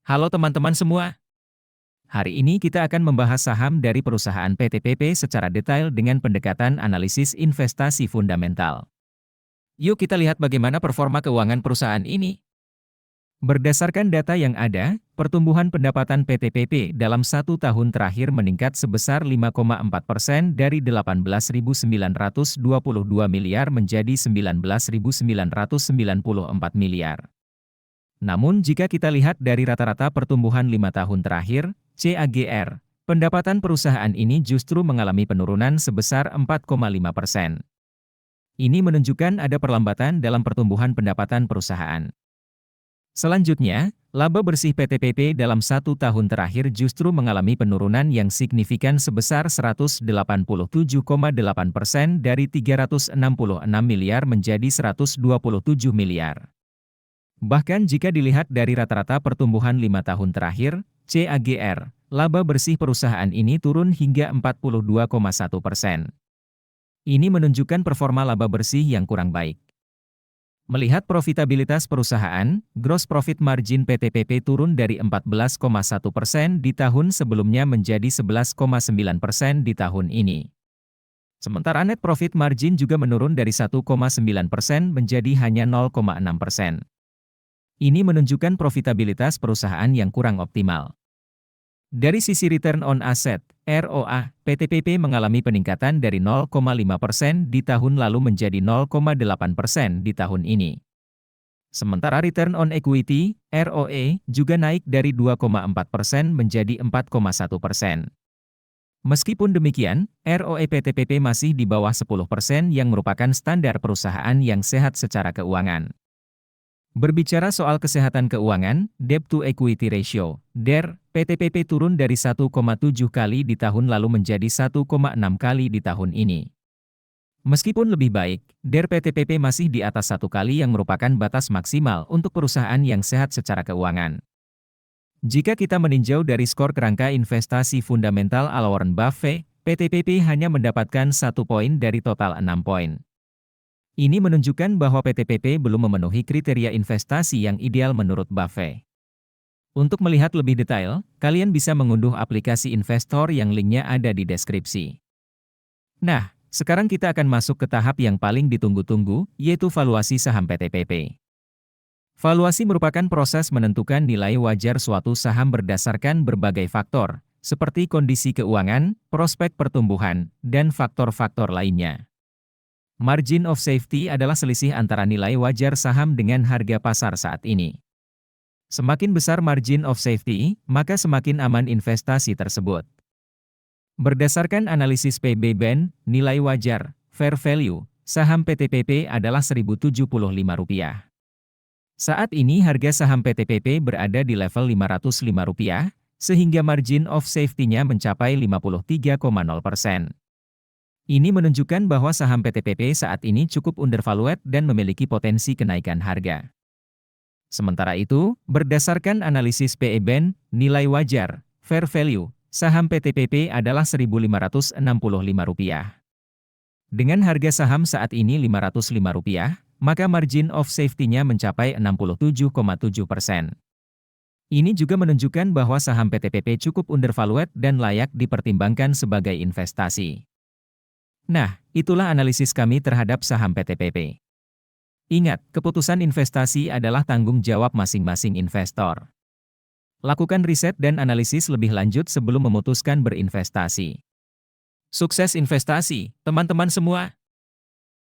Halo teman-teman semua. Hari ini kita akan membahas saham dari perusahaan PTPP secara detail dengan pendekatan analisis investasi fundamental. Yuk kita lihat bagaimana performa keuangan perusahaan ini. Berdasarkan data yang ada, pertumbuhan pendapatan PTPP dalam 1 tahun terakhir meningkat sebesar 5,4% dari 18.922 miliar menjadi 19.994 miliar. Namun jika kita lihat dari rata-rata pertumbuhan 5 tahun terakhir, CAGR, pendapatan perusahaan ini justru mengalami penurunan sebesar 4,5%. Ini menunjukkan ada perlambatan dalam pertumbuhan pendapatan perusahaan. Selanjutnya, laba bersih PTPP dalam 1 tahun terakhir justru mengalami penurunan yang signifikan sebesar 187,8% dari 366 miliar menjadi 127 miliar. Bahkan jika dilihat dari rata-rata pertumbuhan 5 tahun terakhir, CAGR, laba bersih perusahaan ini turun hingga 42,1%. Ini menunjukkan performa laba bersih yang kurang baik. Melihat profitabilitas perusahaan, gross profit margin PTPP turun dari 14,1% di tahun sebelumnya menjadi 11,9% di tahun ini. Sementara net profit margin juga menurun dari 1,9% menjadi hanya 0,6%. Ini menunjukkan profitabilitas perusahaan yang kurang optimal. Dari sisi return on asset, ROA, PTPP mengalami peningkatan dari 0,5% di tahun lalu menjadi 0,8% di tahun ini. Sementara return on equity, ROE, juga naik dari 2,4% menjadi 4,1%. Meskipun demikian, ROE PTPP masih di bawah 10% yang merupakan standar perusahaan yang sehat secara keuangan. Berbicara soal kesehatan keuangan, debt to equity ratio, DER, PTPP turun dari 1,7 kali di tahun lalu menjadi 1,6 kali di tahun ini. Meskipun lebih baik, DER PTPP masih di atas 1 kali yang merupakan batas maksimal untuk perusahaan yang sehat secara keuangan. Jika kita meninjau dari skor kerangka investasi fundamental ala Warren Buffett, PTPP hanya mendapatkan 1 poin dari total 6 poin. Ini menunjukkan bahwa PTPP belum memenuhi kriteria investasi yang ideal menurut Buffett. Untuk melihat lebih detail, kalian bisa mengunduh aplikasi investor yang linknya ada di deskripsi. Nah, sekarang kita akan masuk ke tahap yang paling ditunggu-tunggu, yaitu valuasi saham PTPP. Valuasi merupakan proses menentukan nilai wajar suatu saham berdasarkan berbagai faktor, seperti kondisi keuangan, prospek pertumbuhan, dan faktor-faktor lainnya. Margin of safety adalah selisih antara nilai wajar saham dengan harga pasar saat ini. Semakin besar margin of safety, maka semakin aman investasi tersebut. Berdasarkan analisis PB Band, nilai wajar, fair value, saham PTPP adalah Rp1.075. Saat ini harga saham PTPP berada di level Rp505, sehingga margin of safety-nya mencapai 53,0%. Ini menunjukkan bahwa saham PTPP saat ini cukup undervalued dan memiliki potensi kenaikan harga. Sementara itu, berdasarkan analisis PE Band, nilai wajar, fair value, saham PTPP adalah Rp1.565. Dengan harga saham saat ini Rp505, maka margin of safety-nya mencapai 67,7%. Ini juga menunjukkan bahwa saham PTPP cukup undervalued dan layak dipertimbangkan sebagai investasi. Nah, itulah analisis kami terhadap saham PTPP. Ingat, keputusan investasi adalah tanggung jawab masing-masing investor. Lakukan riset dan analisis lebih lanjut sebelum memutuskan berinvestasi. Sukses investasi, teman-teman semua!